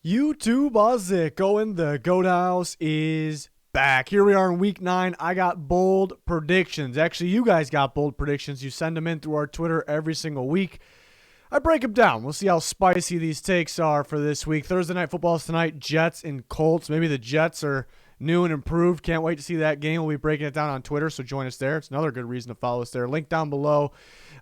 YouTube Ozzico in the Goat House is back. Here we are in week 9. I got bold predictions. Actually, you guys got bold predictions. You send them in through our Twitter every single week. I break them down. We'll see how spicy these takes are for this week. Thursday Night Football is tonight. Jets and Colts. Maybe the Jets are new and improved. Can't wait to see that game. We'll be breaking it down on Twitter, so join us there. It's another good reason to follow us there. Link down below.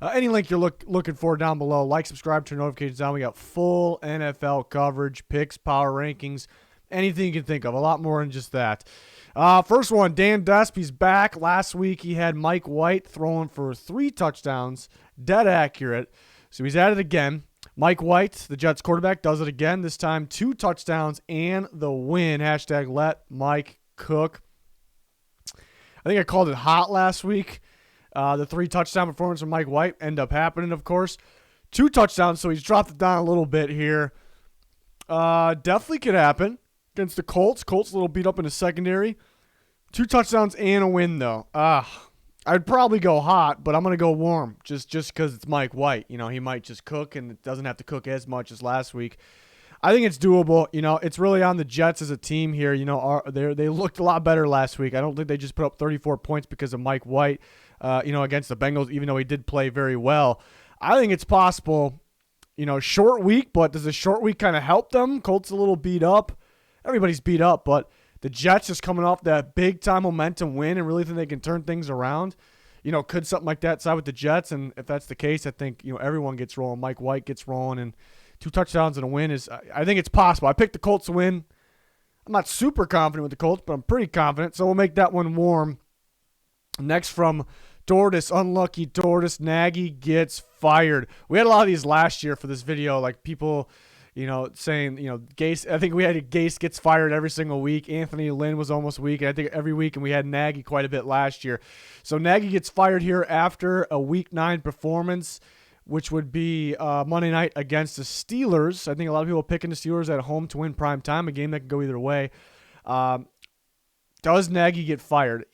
Any link you're looking for down below. Like, subscribe, turn notifications on. We got full NFL coverage, picks, power rankings, anything you can think of. A lot more than just that. First one, Dan Despy's back. Last week he had Mike White throwing for 3 touchdowns. Dead accurate. So he's at it again. Mike White, the Jets quarterback, does it again. This time 2 touchdowns and the win. Hashtag let Mike cook. I think I called it hot last week. The 3 touchdown performance from Mike White end up happening, of course. 2 touchdowns, so he's dropped it down a little bit here. Definitely could happen against the Colts. Colts a little beat up in the secondary. 2 touchdowns and a win, though. I'd probably go hot, but I'm going to go warm just because it's Mike White. You know, he might just cook and doesn't have to cook as much as last week. I think it's doable. You know, it's really on the Jets as a team here. You know, they looked a lot better last week. I don't think they just put up 34 points because of Mike White, against the Bengals, even though he did play very well. I think it's possible, short week, but does a short week kind of help them? Colts a little beat up. Everybody's beat up, but the Jets just coming off that big-time momentum win and really think they can turn things around. Could something like that side with the Jets? And if that's the case, I think, everyone gets rolling. Mike White gets rolling, and 2 touchdowns and a win I think it's possible. I picked the Colts to win. I'm not super confident with the Colts, but I'm pretty confident, so we'll make that one warm. Next from Tortoise, unlucky Tortoise, Nagy gets fired. We had a lot of these last year for this video, like people – saying, Gase, I think we had Gase gets fired every single week. Anthony Lynn was almost weak, and I think every week, and we had Nagy quite a bit last year. So Nagy gets fired here after a Week 9 performance, which would be Monday night against the Steelers. I think a lot of people are picking the Steelers at home to win prime time, a game that can go either way. Does Nagy get fired?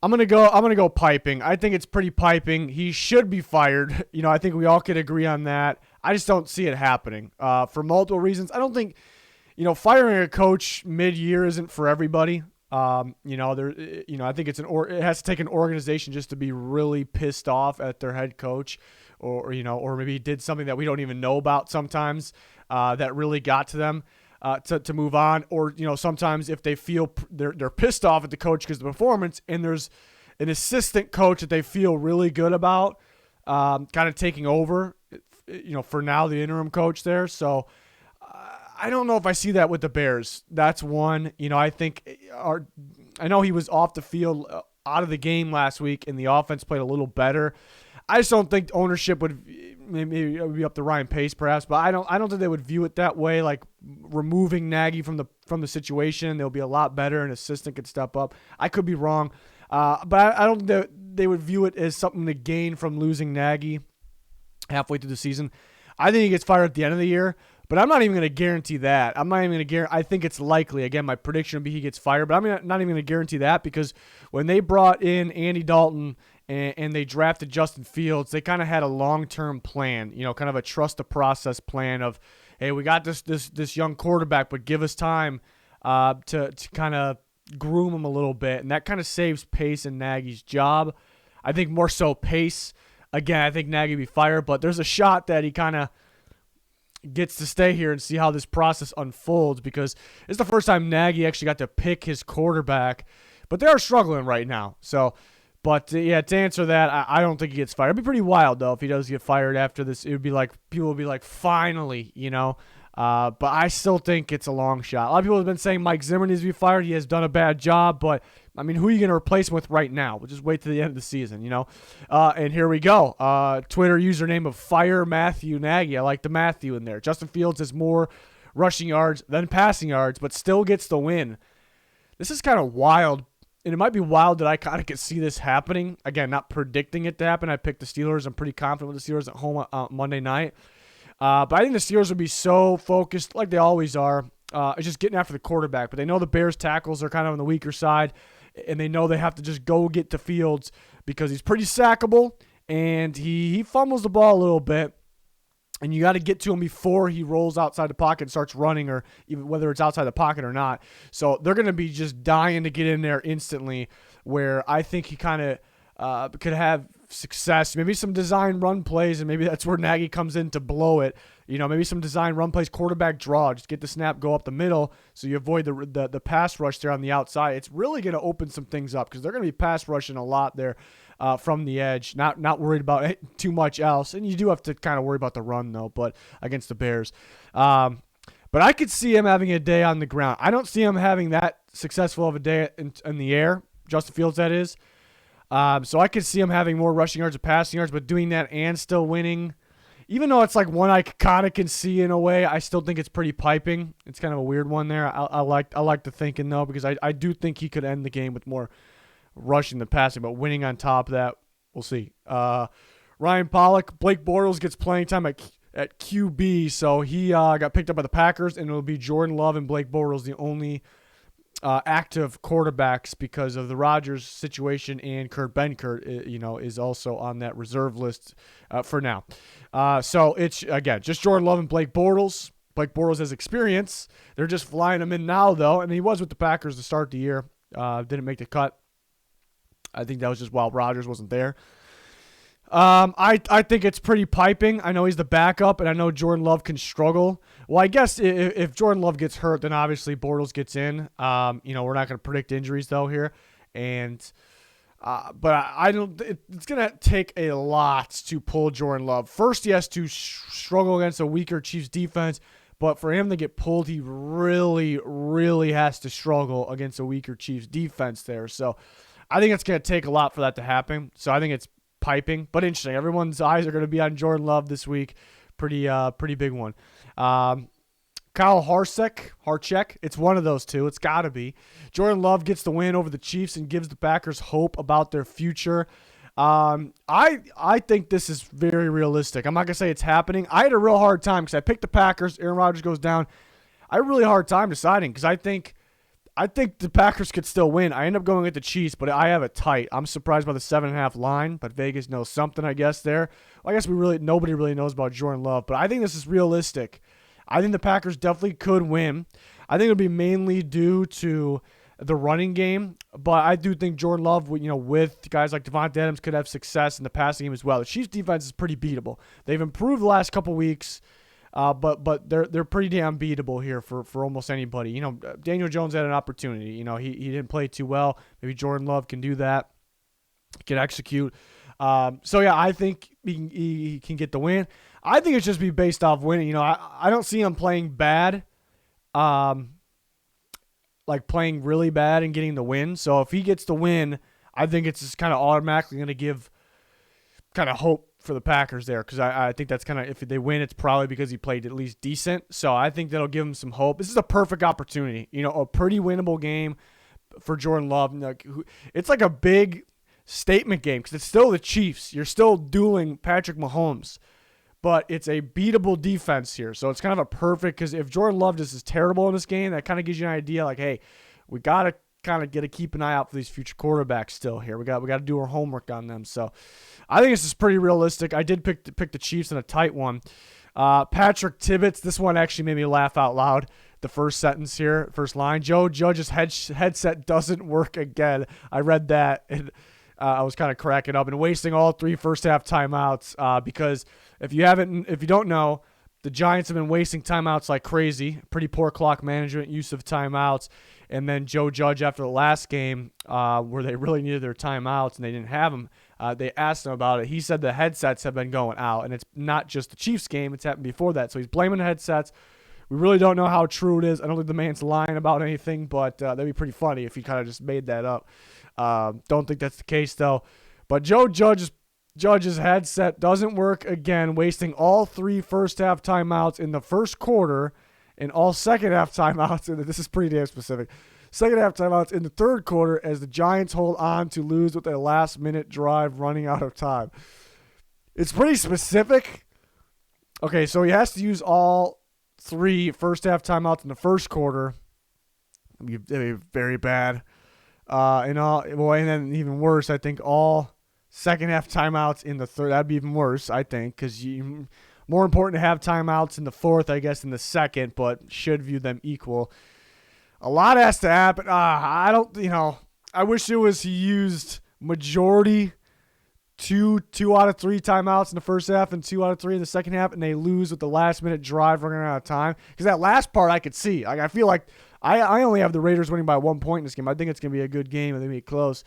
I'm gonna go piping. I think it's pretty piping. He should be fired. I think we all could agree on that. I just don't see it happening for multiple reasons. I don't think, firing a coach mid-year isn't for everybody. I think it has to take an organization just to be really pissed off at their head coach, or maybe he did something that we don't even know about sometimes that really got to them. To move on, or sometimes if they feel they're pissed off at the coach because of the performance, and there's an assistant coach that they feel really good about, kind of taking over, for now the interim coach there. So I don't know if I see that with the Bears. That's one. I think I know he was off the field, out of the game last week, and the offense played a little better. I just don't think ownership would maybe it would be up to Ryan Pace perhaps, but I don't think they would view it that way. Like removing Nagy from the situation, they'll be a lot better. An assistant could step up. I could be wrong, but I don't think they would view it as something to gain from losing Nagy halfway through the season. I think he gets fired at the end of the year, but I'm not even going to guarantee that. I'm not even going to guarantee. I think it's likely. Again, my prediction would be he gets fired, but I'm not even going to guarantee that because when they brought in Andy Dalton and they drafted Justin Fields, they kind of had a long-term plan, kind of a trust the process plan of, hey, we got this young quarterback, but give us time to kind of groom him a little bit, and that kind of saves Pace and Nagy's job. I think more so Pace. Again, I think Nagy will be fired, but there's a shot that he kind of gets to stay here and see how this process unfolds because it's the first time Nagy actually got to pick his quarterback, but they are struggling right now. So, to answer that, I don't think he gets fired. It'd be pretty wild, though, if he does get fired after this. It would be like, people would be like, finally, but I still think it's a long shot. A lot of people have been saying Mike Zimmer needs to be fired. He has done a bad job, but I mean, who are you going to replace him with right now? We'll just wait to the end of the season, And here we go. Twitter username of Fire Matthew Nagy. I like the Matthew in there. Justin Fields has more rushing yards than passing yards, but still gets the win. This is kind of wild, and it might be wild that I kind of could see this happening. Again, not predicting it to happen. I picked the Steelers. I'm pretty confident with the Steelers at home Monday night. But I think the Steelers would be so focused, like they always are, it's just getting after the quarterback. But they know the Bears' tackles are kind of on the weaker side, and they know they have to just go get to Fields because he's pretty sackable, and he fumbles the ball a little bit. And you got to get to him before he rolls outside the pocket and starts running, or even whether it's outside the pocket or not. So they're going to be just dying to get in there instantly, where I think he kind of could have success. Maybe some design run plays, and maybe that's where Nagy comes in to blow it. Maybe some design run plays, quarterback draw, just get the snap, go up the middle, so you avoid the pass rush there on the outside. It's really going to open some things up because they're going to be pass rushing a lot there. From the edge, not worried about too much else, and you do have to kind of worry about the run though. But against the Bears, but I could see him having a day on the ground. I don't see him having that successful of a day in the air. Justin Fields, that is. So I could see him having more rushing yards or passing yards, but doing that and still winning. Even though it's like one I kind of can see in a way, I still think it's pretty piping. It's kind of a weird one there. I like the thinking though, because I do think he could end the game with more rushing than passing, but winning on top of that, we'll see. Ryan Pollack, Blake Bortles gets playing time at QB, so he got picked up by the Packers, and it'll be Jordan Love and Blake Bortles, the only active quarterbacks, because of the Rodgers situation, and Kurt Benkert, is also on that reserve list for now. So it's, again, just Jordan Love and Blake Bortles. Blake Bortles has experience. They're just flying him in now, though, and he was with the Packers to start the year. Didn't make the cut. I think that was just while Rodgers wasn't there. I think it's pretty piping. I know he's the backup, and I know Jordan Love can struggle. Well, I guess if Jordan Love gets hurt, then obviously Bortles gets in. We're not going to predict injuries though here, but I don't. It's going to take a lot to pull Jordan Love. First, he has to struggle against a weaker Chiefs defense. But for him to get pulled, he really, really has to struggle against a weaker Chiefs defense there. So I think it's going to take a lot for that to happen. So I think it's piping, but interesting. Everyone's eyes are going to be on Jordan Love this week. Pretty big one. Kyle Harchek. It's one of those two. It's got to be. Jordan Love gets the win over the Chiefs and gives the Packers hope about their future. I think this is very realistic. I'm not going to say it's happening. I had a real hard time because I picked the Packers. Aaron Rodgers goes down. I had a really hard time deciding because I think the Packers could still win. I end up going with the Chiefs, but I have it tight. I'm surprised by the 7.5 line, but Vegas knows something, I guess, there. Well, I guess nobody really knows about Jordan Love, but I think this is realistic. I think the Packers definitely could win. I think it'll be mainly due to the running game, but I do think Jordan Love, with guys like Devontae Adams, could have success in the passing game as well. The Chiefs defense is pretty beatable. They've improved the last couple weeks. But they're pretty damn beatable here for almost anybody. Daniel Jones had an opportunity. He didn't play too well. Maybe Jordan Love can do that. He can execute. I think he can get the win. I think it's just be based off winning. I don't see him playing bad, like playing really bad and getting the win. So if he gets the win, I think it's just kind of automatically going to give kind of hope for the Packers there, because I think that's kind of, if they win, it's probably because he played at least decent. So I think that'll give him some hope. This is a perfect opportunity, a pretty winnable game for Jordan Love. It's like a big statement game because it's still the Chiefs. You're still dueling Patrick Mahomes, but it's a beatable defense here. So it's kind of a perfect, because if Jordan Love is terrible in this game, that kind of gives you an idea like, hey, we got to kind of keep an eye out for these future quarterbacks still here. We got to do our homework on them. So I think this is pretty realistic. I did pick the Chiefs in a tight one. Patrick Tibbetts, this one actually made me laugh out loud. The first sentence here, first line, Joe Judge's headset doesn't work again. I read that and I was kind of cracking up, and wasting all 3 first half timeouts, because if you don't know, the Giants have been wasting timeouts like crazy. Pretty poor clock management, use of timeouts. And then Joe Judge, after the last game, where they really needed their timeouts and they didn't have them, they asked him about it. He said the headsets have been going out, and it's not just the Chiefs game. It's happened before that. So he's blaming the headsets. We really don't know how true it is. I don't think the man's lying about anything, but that'd be pretty funny if he kind of just made that up. Don't think that's the case, though. But Joe Judge's headset doesn't work again, wasting all 3 first-half timeouts in the first quarter and all second-half timeouts. And this is pretty damn specific. Second-half timeouts in the third quarter as the Giants hold on to lose with a last-minute drive running out of time. It's pretty specific. Okay, so he has to use all 3 first-half timeouts in the first quarter. That'd be very bad. And then even worse, I think all second-half timeouts in the third. That'd be even worse, I think, because More important to have timeouts in the fourth, I guess, in the second, but should view them equal. A lot has to happen. I wish it was he used majority two out of three timeouts in the first half and 2 out of 3 in the second half, and they lose with the last-minute drive running out of time. Because that last part I could see. Like, I feel like I only have the Raiders winning by 1 point in this game. I think it's going to be a good game. It's going to be close.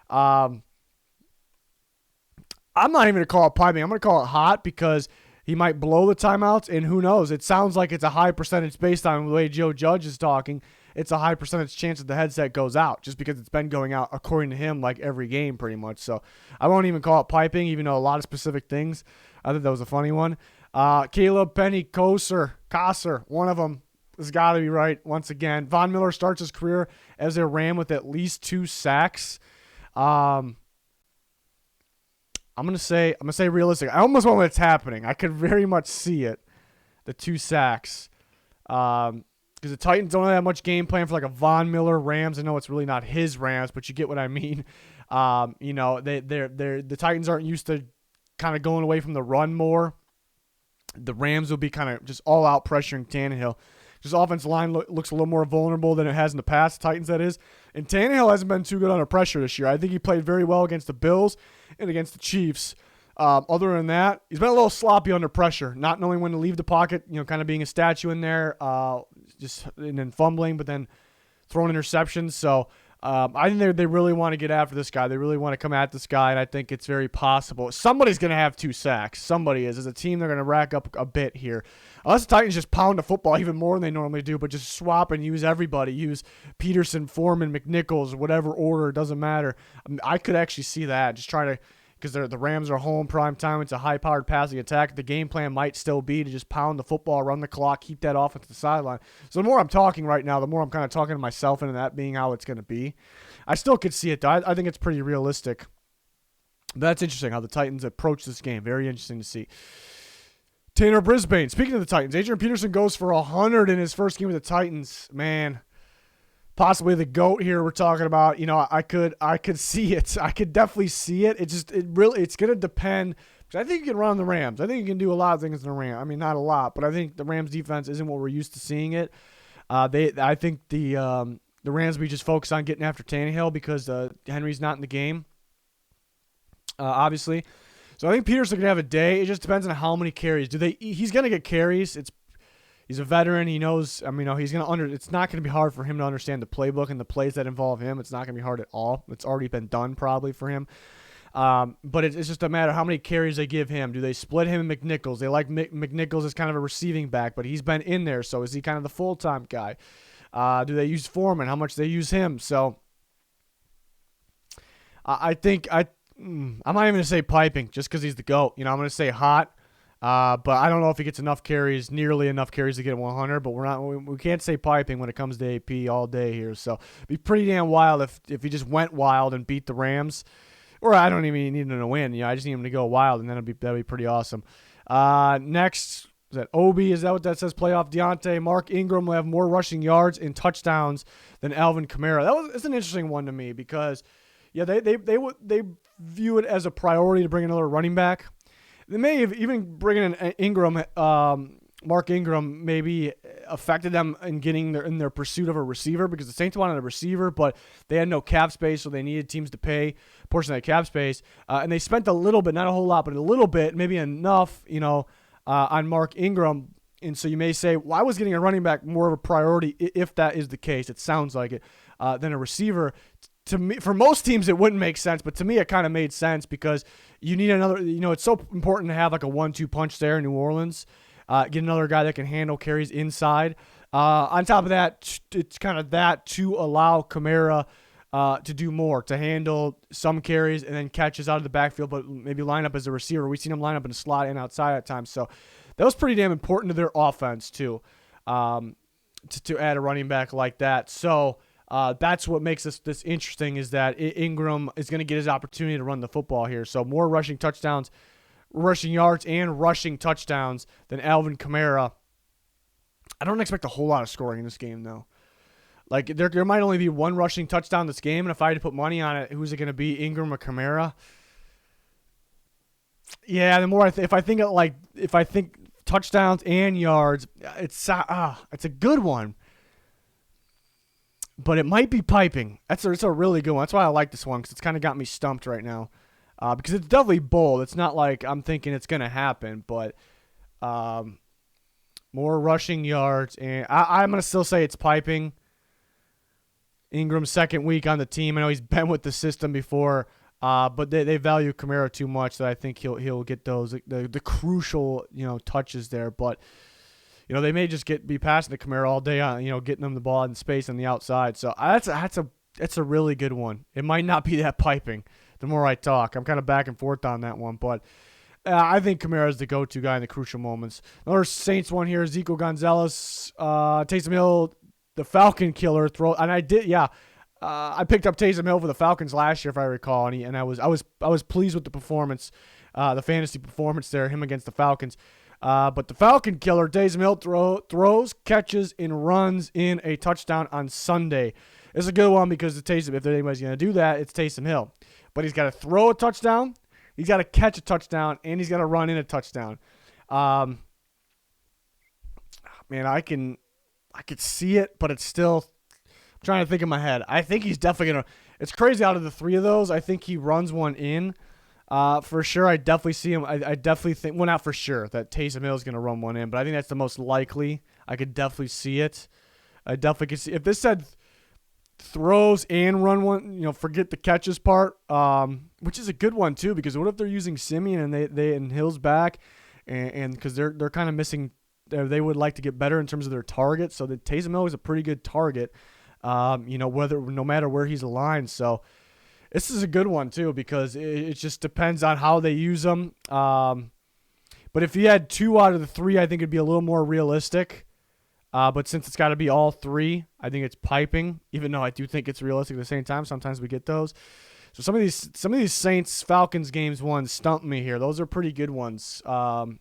I'm not even going to call it piping. I'm going to call it hot because he might blow the timeouts, and who knows? It sounds like it's a high percentage based on the way Joe Judge is talking. It's a high percentage chance that the headset goes out just because it's been going out, according to him, like every game pretty much. So I won't even call it piping, even though a lot of specific things. I thought that was a funny one. Caleb Penny Kosser, one of them has got to be right once again. Von Miller starts his career as a Ram with at least 2 sacks. I'm gonna say realistic. I almost want it's happening. I could very much see it. The 2 sacks. Because the Titans don't have much game plan for like a Von Miller Rams. I know it's really not his Rams, but you get what I mean. The Titans aren't used to kind of going away from the run more. The Rams will be kind of just all out pressuring Tannehill. Just offensive line looks a little more vulnerable than it has in the past. Titans, that is. And Tannehill hasn't been too good under pressure this year. I think he played very well against the Bills and against the Chiefs. Other than that, he's been a little sloppy under pressure, not knowing when to leave the pocket, kind of being a statue in there, and then fumbling, but then throwing interceptions. So I think they really want to get after this guy. They really want to come at this guy, and I think it's very possible. Somebody's going to have 2 sacks. Somebody is. As a team, they're going to rack up a bit here. Unless the Titans just pound the football even more than they normally do, but just swap and use everybody. Use Peterson, Foreman, McNichols, whatever order. It doesn't matter. I could actually see that. Just trying to, because the Rams are home, prime time. It's a high-powered passing attack. The game plan might still be to just pound the football, run the clock, keep that offense to the sideline. So the more I'm talking right now, the more I'm kind of talking to myself into that being how it's going to be. I still could see it, though. I think it's pretty realistic. That's interesting how the Titans approach this game. Very interesting to see. Tanner Brisbane. Speaking of the Titans, Adrian Peterson goes for 100 in his first game with the Titans. Man, possibly the GOAT here we're talking about. I could see it. I could definitely see it. It's going to depend. Because I think you can run the Rams. I think you can do a lot of things in the Rams. I mean, not a lot, but I think the Rams defense isn't what we're used to seeing it. I think the Rams will be just focused on getting after Tannehill because Henry's not in the game, obviously. So I think Peterson's going to have a day. It just depends on how many carries. He's going to get carries. He's a veteran. He knows. He's going to it's not going to be hard for him to understand the playbook and the plays that involve him. It's not going to be hard at all. It's already been done probably for him. But it's just a matter of how many carries they give him. Do they split him and McNichols? They like McNichols as kind of a receiving back, but he's been in there. So is he kind of the full-time guy? Do they use Foreman? How much do they use him? So I think I'm not even going to say piping just because he's the GOAT. I'm going to say hot. But I don't know if he gets nearly enough carries to get 100. But we can't say piping when it comes to AP all day here. So it'd be pretty damn wild if he just went wild and beat the Rams. Or I don't even need him to win. I just need him to go wild, and then that'd be pretty awesome. Next, is that Obi? Is that what that says? Playoff Deontay. Mark Ingram will have more rushing yards and touchdowns than Alvin Kamara. It's an interesting one to me because, they view it as a priority to bring another running back. They may have even bringing in Ingram, Mark Ingram, maybe affected them in in their pursuit of a receiver because the Saints wanted a receiver, but they had no cap space, so they needed teams to pay a portion of that cap space. And they spent a little bit, not a whole lot, but a little bit, maybe enough, on Mark Ingram. And so you may say, why was getting a running back more of a priority if that is the case? It sounds like it, than a receiver. To me, for most teams, it wouldn't make sense, but to me, it kind of made sense because you need another. It's so important to have like a 1-2 punch there in New Orleans. Get another guy that can handle carries inside. On top of that, it's kind of that to allow Kamara to do more, to handle some carries and then catches out of the backfield, but maybe line up as a receiver. We've seen him line up in the slot and outside at times, so that was pretty damn important to their offense too, to add a running back like that. So. That's what makes this interesting is that Ingram is going to get his opportunity to run the football here. So more rushing yards, and rushing touchdowns than Alvin Kamara. I don't expect a whole lot of scoring in this game, though. Like, there might only be one rushing touchdown this game, and if I had to put money on it, who's it going to be, Ingram or Kamara? Yeah, the more if I think touchdowns and yards, it's a good one, but it might be piping. It's a really good one. That's why I like this one because it's kind of got me stumped right now, because it's definitely bold. It's not like I'm thinking it's gonna happen, but more rushing yards, and I'm gonna still say it's piping. Ingram's second week on the team. I know he's been with the system before. But they value Kamara too much that I think he'll get those the crucial touches there. But they may just be passing to Kamara all day on getting them the ball in space on the outside. So that's a really good one. It might not be that piping. The more I talk, I'm kind of back and forth on that one, but I think Kamara is the go-to guy in the crucial moments. Another Saints one here: Ezekiel Gonzalez, Taysom Hill, the Falcon killer throw, and I picked up Taysom Hill for the Falcons last year, if I recall, and I was pleased with the performance, the fantasy performance there, him against the Falcons. But the Falcon killer, Taysom Hill, throws, catches, and runs in a touchdown on Sunday. It's a good one because if anybody's going to do that, it's Taysom Hill. But he's got to throw a touchdown, he's got to catch a touchdown, and he's got to run in a touchdown. Man, I could see it, but it's still. I'm trying to think in my head. I think he's definitely going to – it's crazy out of the three of those. I think he runs one in for sure. I definitely see him. I definitely think – well, not for sure that Taysom Hill is going to run one in, but I think that's the most likely. I could definitely see it. I definitely could see – if this said throws and run one, forget the catches part, which is a good one too, because what if they're using Simeon and Hill's back and because they're kind of missing – they would like to get better in terms of their target, so that Taysom Hill is a pretty good target. No matter where he's aligned. So this is a good one too, because it just depends on how they use them. But if you had 2 out of the 3, I think it'd be a little more realistic. But since it's got to be all 3, I think it's piping, even though I do think it's realistic at the same time. Sometimes we get those. So some of these Saints Falcons games ones stump me here. Those are pretty good ones. That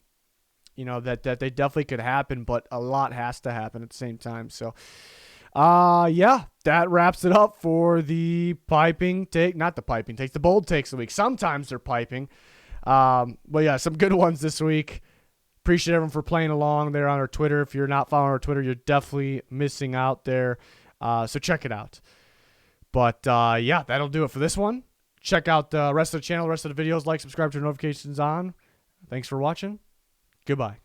they definitely could happen, but a lot has to happen at the same time. So that wraps it up for the piping take. Not the piping takes, the bold takes of the week. Sometimes they're piping. But yeah, some good ones this week. Appreciate everyone for playing along there on our Twitter. If you're not following our Twitter, you're definitely missing out there. So check it out. But that'll do it for this one. Check out the rest of the channel, the rest of the videos. Like, subscribe, turn notifications on. Thanks for watching. Goodbye.